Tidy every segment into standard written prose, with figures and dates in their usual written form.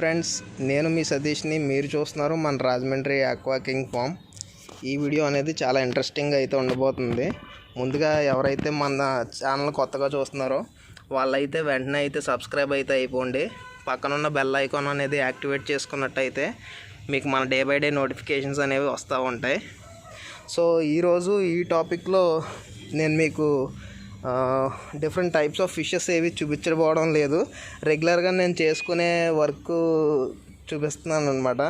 Friends, నేను మీ సతీష్ని. మీరు చూస్తున్నారు మన రాజమండ్రి ఆక్వా కింగ్ ఫామ్. ఈ వీడియో అనేది చాలా ఇంట్రెస్టింగ్గా అయితే ఉండబోతుంది. ముందుగా ఎవరైతే మన ఛానల్ కొత్తగా చూస్తున్నారో వాళ్ళైతే వెంటనే అయితే సబ్స్క్రైబ్ అయితే అయిపోండి. పక్కనున్న బెల్ ఐకాన్ అనేది యాక్టివేట్ చేసుకున్నట్టయితే మీకు మన డే బై డే నోటిఫికేషన్స్ అనేవి వస్తూ ఉంటాయి. సో ఈరోజు ఈ టాపిక్లో నేను మీకు డిఫరెంట్ టైప్స్ ఆఫ్ ఫిషెస్ ఏవి చూపించబోవడం లేదు. రెగ్యులర్గా నేను చేసుకునే వర్క్ చూపిస్తున్నాను అనమాట.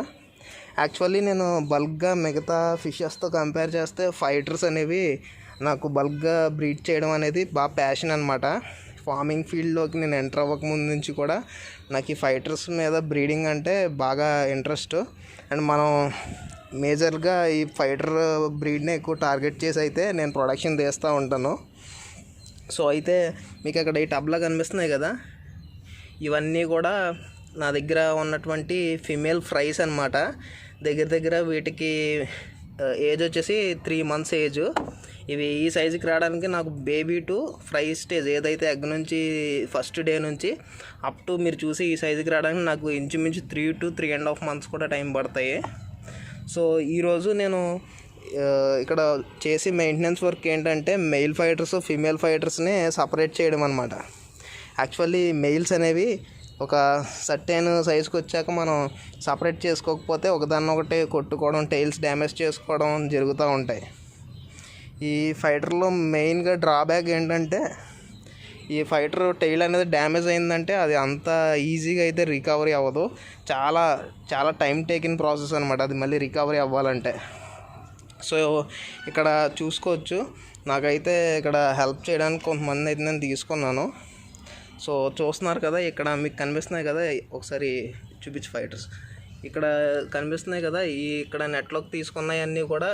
యాక్చువల్లీ నేను బల్క్గా మిగతా ఫిషెస్తో కంపేర్ చేస్తే ఫైటర్స్ అనేవి నాకు బల్క్గా బ్రీడ్ చేయడం అనేది బాగా ప్యాషన్ అనమాట. ఫార్మింగ్ ఫీల్డ్లోకి నేను ఎంటర్ అవ్వకముందు నుంచి కూడా నాకు ఈ ఫైటర్స్ మీద బ్రీడింగ్ అంటే బాగా ఇంట్రెస్ట్. అండ్ మనం మేజర్గా ఈ ఫైటర్ బ్రీడ్ని ఎక్కువ టార్గెట్ చేసి అయితే నేను ప్రొడక్షన్ తీస్తూ ఉంటాను. సో అయితే మీకు అక్కడ ఈ టబ్లా కనిపిస్తున్నాయి కదా, ఇవన్నీ కూడా నా దగ్గర ఉన్నటువంటి ఫిమేల్ ఫ్రైస్ అనమాట. దగ్గర వీటికి ఏజ్ వచ్చేసి 3 months ఏజ్. ఇవి ఈ సైజుకి రావడానికి నాకు బేబీ టు ఫ్రై స్టేజ్ ఏదైతే ఎగ్ నుంచి ఫస్ట్ డే నుంచి అప్ టు మీరు చూసి ఈ సైజుకి రావడానికి నాకు ఇంచుమించు 3 to 3.5 months కూడా టైం పడతాయి. సో ఈరోజు నేను ఇక్కడ చేసి మెయింటెనెన్స్ వర్క్ ఏంటంటే మెయిల్ ఫైటర్స్ ఫీమేల్ ఫైటర్స్ని సపరేట్ చేయడం అనమాట. యాక్చువల్లీ మెయిల్స్ అనేవి ఒక సర్టెన్ సైజుకి వచ్చాక మనం సపరేట్ చేసుకోకపోతే ఒకదాన్నొకటి కొట్టుకోవడం, టైల్స్ డ్యామేజ్ చేసుకోవడం జరుగుతూ ఉంటాయి. ఈ ఫైటర్లో మెయిన్గా డ్రాబ్యాక్ ఏంటంటే ఈ ఫైటర్ టైల్ అనేది డ్యామేజ్ అయిందంటే అది అంత ఈజీగా అయితే రికవరీ అవ్వదు. చాలా చాలా టైం టేకింగ్ ప్రాసెస్ అనమాట అది మళ్ళీ రికవరీ అవ్వాలంటే. సో ఇక్కడ చూసుకోవచ్చు, నాకైతే ఇక్కడ హెల్ప్ చేయడానికి కొంతమంది అయితే నేను తీసుకున్నాను. సో చూస్తున్నారు కదా, ఇక్కడ మీకు కనిపిస్తున్నాయి కదా, ఒకసారి చూపించు ఫైటర్స్. ఇక్కడ కనిపిస్తున్నాయి కదా, ఇక్కడ నెట్లోకి తీసుకున్నాయన్నీ కూడా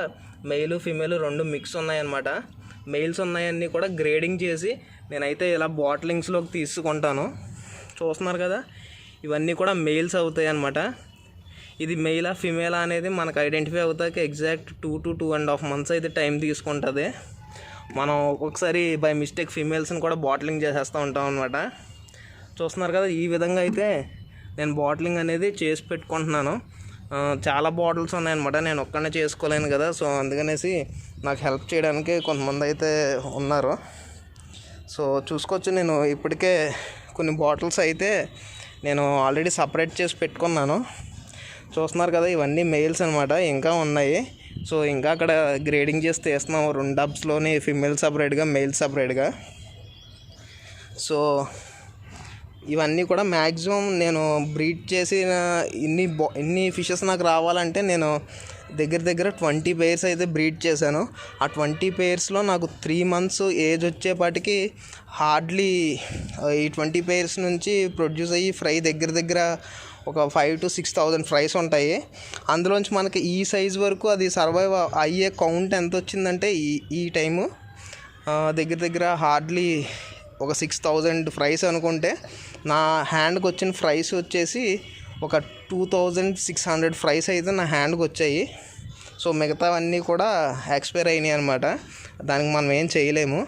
మెయిల్ ఫీమేల్ 2 మిక్స్ ఉన్నాయన్నమాట. మెయిల్స్ ఉన్నాయన్నీ కూడా గ్రేడింగ్ చేసి నేనైతే ఇలా బాటిలింగ్స్లోకి తీసుకుంటాను. చూస్తున్నారు కదా, ఇవన్నీ కూడా మెయిల్స్ అవుతాయి అన్నమాట. ఇది మెయిలా ఫిమేలా అనేది మనకు ఐడెంటిఫై అవుతాక ఎగ్జాక్ట్ 2 to 2.5 months అయితే టైం తీసుకుంటుంది. మనం ఒక్కొక్కసారి బై మిస్టేక్ ఫిమేల్స్ని కూడా బాటిలింగ్ చేసేస్తూ ఉంటాం అనమాట. చూస్తున్నారు కదా, ఈ విధంగా అయితే నేను బాటిలింగ్ అనేది చేసి పెట్టుకుంటున్నాను. చాలా బాటిల్స్ ఉన్నాయన్నమాట, నేను ఒక్కనే చేసుకోలేను కదా. సో అందుకనేసి నాకు హెల్ప్ చేయడానికి కొంతమంది అయితే ఉన్నారు. సో చూసుకోవచ్చు, నేను ఇప్పటికే కొన్ని బాటిల్స్ అయితే నేను ఆల్రెడీ సపరేట్ చేసి పెట్టుకున్నాను. చూస్తున్నారు కదా, ఇవన్నీ మెయిల్స్ అనమాట, ఇంకా ఉన్నాయి. సో ఇంకా అక్కడ గ్రేడింగ్ చేసి తీస్తున్నాము 2 టబ్స్లోని, ఫిమేల్ సపరేట్గా మెయిల్ సపరేట్గా. సో ఇవన్నీ కూడా మ్యాక్సిమం నేను బ్రీడ్ చేసిన ఇన్ని ఫిషెస్ నాకు రావాలంటే నేను దగ్గర 20 pairs అయితే బ్రీడ్ చేశాను. ఆ 20 pairsలో నాకు 3 months ఏజ్ వచ్చేపాటికి హార్డ్లీ ఈ 20 pairs నుంచి ప్రొడ్యూస్ అయ్యి ఫ్రై దగ్గర ఒక 5,000 to 6,000 ఫ్రైస్ ఉంటాయి. అందులోంచి మనకి ఈ సైజ్ వరకు అది సర్వైవ్ అయ్యే కౌంట్ ఎంత వచ్చిందంటే ఈ టైము దగ్గర హార్డ్లీ ఒక 6,000 ఫ్రైస్ అనుకుంటే నా హ్యాండ్కి వచ్చిన ఫ్రైస్ వచ్చేసి ఒక 2,600 ఫ్రైస్ అయితే నా హ్యాండ్కి వచ్చాయి. సో మిగతావన్నీ కూడా ఎక్స్పైర్ అయినాయి అనమాట. దానికి మనం ఏం చేయలేము,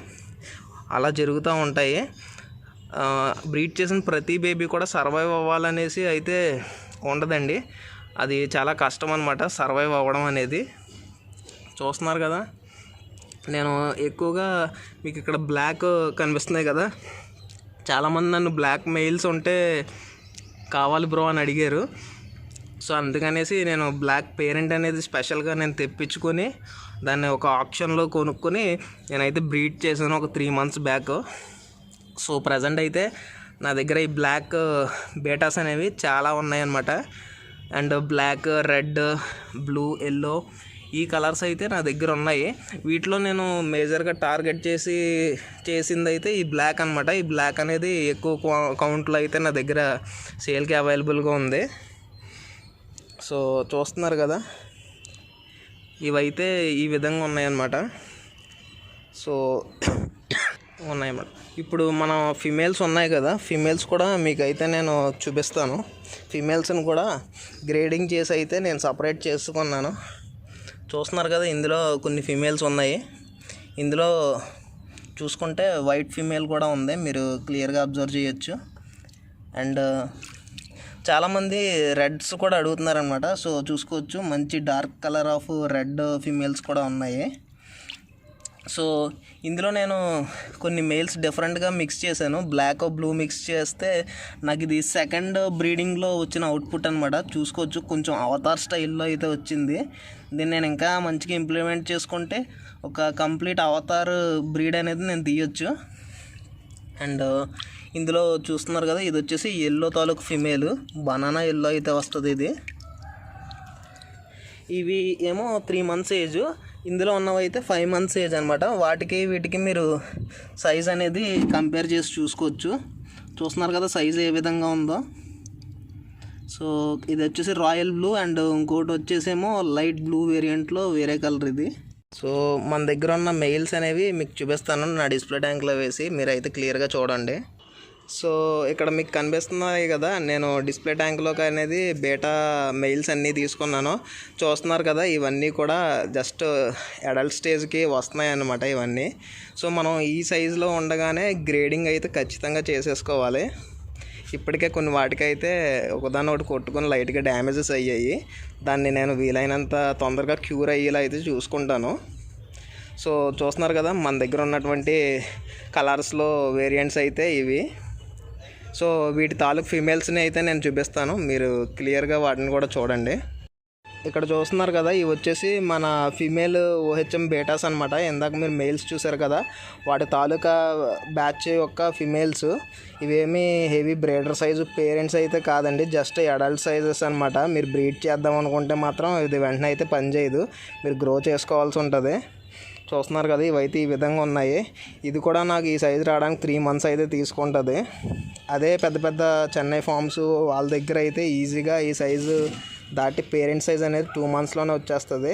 అలా జరుగుతూ ఉంటాయి. బ్రీడ్ చేసిన ప్రతి బేబీ కూడా సర్వైవ్ అవ్వాలనేసి అయితే ఉండదండి, అది చాలా కష్టం అనమాట సర్వైవ్ అవ్వడం అనేది. చూస్తున్నారు కదా, నేను ఎక్కువగా మీకు ఇక్కడ బ్లాక్ కనిపిస్తున్నాయి కదా, చాలామంది నన్ను బ్లాక్ మెయిల్స్ ఉంటే కావాలి బ్రో అని అడిగారు. సో అందుకనేసి నేను బ్లాక్ పేరెంట్ అనేది స్పెషల్గా నేను తెప్పించుకొని దాన్ని ఒక ఆప్షన్లో కొనుక్కొని నేనైతే బ్రీడ్ చేశాను ఒక 3 months బ్యాక్. సో ప్రజెంట్ అయితే నా దగ్గర ఈ బ్లాక్ బేటాస్ అనేవి చాలా ఉన్నాయన్నమాట. And black, red, blue, yellow ఈ కలర్స్ అయితే నా దగ్గర ఉన్నాయి. వీటిలో నేను మేజర్గా టార్గెట్ చేసింది అయితే ఈ బ్లాక్ అనమాట. ఈ బ్లాక్ అనేది ఎక్కువ కౌంట్లో అయితే నా దగ్గర సేల్కి అవైలబుల్గా ఉంది. సో చూస్తున్నారు కదా, ఇవైతే ఈ విధంగా ఉన్నాయన్నమాట. సో ఉన్నాయన్నమాట. ఇప్పుడు మన ఫిమేల్స్ ఉన్నాయి కదా, ఫిమేల్స్ కూడా మీకైతే నేను చూపిస్తాను. ఫిమేల్స్ని కూడా గ్రేడింగ్ చేసి అయితే నేను సపరేట్ చేసుకున్నాను. చూస్తున్నారు కదా, ఇందులో కొన్ని ఫిమేల్స్ ఉన్నాయి. ఇందులో చూసుకుంటే వైట్ ఫిమేల్ కూడా ఉంది, మీరు క్లియర్గా అబ్జర్వ్ చేయొచ్చు. అండ్ చాలామంది రెడ్స్ కూడా అడుగుతున్నారనమాట. సో చూసుకోవచ్చు, మంచి dark colour of red females కూడా ఉన్నాయి. సో ఇందులో నేను కొన్ని మేల్స్ డిఫరెంట్గా మిక్స్ చేశాను. బ్లాక్ బ్లూ మిక్స్ చేస్తే నాకు ఇది సెకండ్ బ్రీడింగ్లో వచ్చిన అవుట్పుట్ అనమాట. చూసుకోవచ్చు, కొంచెం అవతార్ స్టైల్లో అయితే వచ్చింది. దీన్ని నేను ఇంకా మంచిగా ఇంప్లిమెంట్ చేసుకుంటే ఒక కంప్లీట్ అవతార్ బ్రీడ్ అనేది నేను తీయొచ్చు. అండ్ ఇందులో చూస్తున్నారు కదా, ఇది వచ్చేసి ఎల్లో తాలూకు ఫిమేల్, బనానా ఎల్లో అయితే వస్తుంది ఇది. ఇవి ఏమో 3 months ఏజ్, ఇందులో ఉన్నవి అయితే 5 months ఏజ్ అనమాట. వీటికి మీరు సైజ్ అనేది కంపేర్ చేసి చూసుకోవచ్చు. చూస్తున్నారు కదా సైజ్ ఏ విధంగా ఉందో. సో ఇది వచ్చేసి రాయల్ బ్లూ అండ్ ఇంకోటి వచ్చేసేమో లైట్ బ్లూ వేరియంట్లో వేరే కలర్ ఇది. సో మన దగ్గర ఉన్న మెయిల్స్ అనేవి మీకు చూపిస్తాను నా డిస్ప్లే ట్యాంక్లో వేసి, మీరైతే క్లియర్గా చూడండి. సో ఇక్కడ మీకు కనిపిస్తున్నాయి కదా, నేను డిస్ప్లే ట్యాంక్లోకి అనేది బేటా మెయిల్స్ అన్నీ తీసుకున్నాను. చూస్తున్నారు కదా, ఇవన్నీ కూడా జస్ట్ అడల్ట్ స్టేజ్కి వస్తున్నాయి అన్నమాట ఇవన్నీ. సో మనం ఈ సైజులో ఉండగానే గ్రేడింగ్ అయితే ఖచ్చితంగా చేసేసుకోవాలి. ఇప్పటికే కొన్ని వాటికైతే ఒకదాన్ని ఒకటి కొట్టుకొని లైట్గా డ్యామేజెస్ అయ్యాయి. దాన్ని నేను వీలైనంత తొందరగా క్యూర్ అయ్యేలా అయితే చూసుకుంటాను. సో చూస్తున్నారు కదా, మన దగ్గర ఉన్నటువంటి కలర్స్లో వేరియంట్స్ అయితే ఇవి. సో వీటి తాలూకు ఫీమేల్స్ని అయితే నేను చూపిస్తాను, మీరు క్లియర్గా వాటిని కూడా చూడండి. ఇక్కడ చూస్తున్నారు కదా, ఇవి వచ్చేసి మన ఫీమేల్ ఓహెచ్ఎం బేటాస్ అనమాట. ఇందాక మీరు మెయిల్స్ చూసారు కదా, వాటి తాలూకా బ్యాచ్ యొక్క ఫీమేల్స్. ఇవేమి హెవీ బ్రీడర్ సైజు పేరెంట్స్ అయితే కాదండి, జస్ట్ అడల్ట్ సైజెస్ అనమాట. మీరు బ్రీడ్ చేద్దాం అనుకుంటే మాత్రం ఇది వెంటనే అయితే పనిచేయదు, మీరు గ్రో చేసుకోవాల్సి ఉంటుంది. చూస్తున్నారు కదా, ఇవైతే ఈ విధంగా ఉన్నాయి. ఇది కూడా నాకు ఈ సైజు రావడానికి 3 months అయితే తీసుకుంటుంది. అదే పెద్ద పెద్ద చెన్నై ఫార్మ్స్ వాళ్ళ దగ్గర అయితే ఈజీగా ఈ సైజు దాటి పేరెంట్ సైజ్ అనేది 2 monthsలోనే వచ్చేస్తుంది.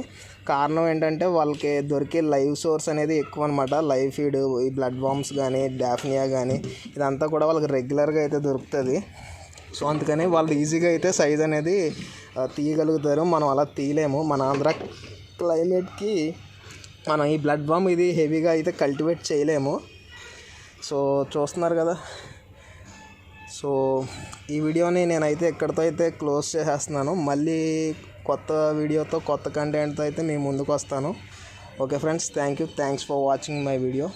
కారణం ఏంటంటే వాళ్ళకి దొరికే లైవ్ సోర్స్ అనేది ఎక్కువ అనమాట. లైవ్ ఫీడ్, ఈ బ్లడ్ వామ్స్ కానీ డాఫ్నియా కానీ ఇదంతా కూడా వాళ్ళకి రెగ్యులర్గా అయితే దొరుకుతుంది. సో అందుకని వాళ్ళు ఈజీగా అయితే సైజ్ అనేది తీయగలుగుతారు. మనం అలా తీయలేము. మన ఆంధ్ర క్లైమేట్కి మనం ఈ బ్లడ్ వామ్ ఇది హెవీగా అయితే కల్టివేట్ చేయలేము. సో చూస్తున్నారు కదా. సో ఈ వీడియోని నేనైతే ఎక్కడితో అయితే క్లోజ్ చేసేస్తున్నాను. మళ్ళీ కొత్త వీడియోతో కొత్త కంటెంట్తో అయితే మీ ముందుకు వస్తాను. Okay friends, thanks for watching my video.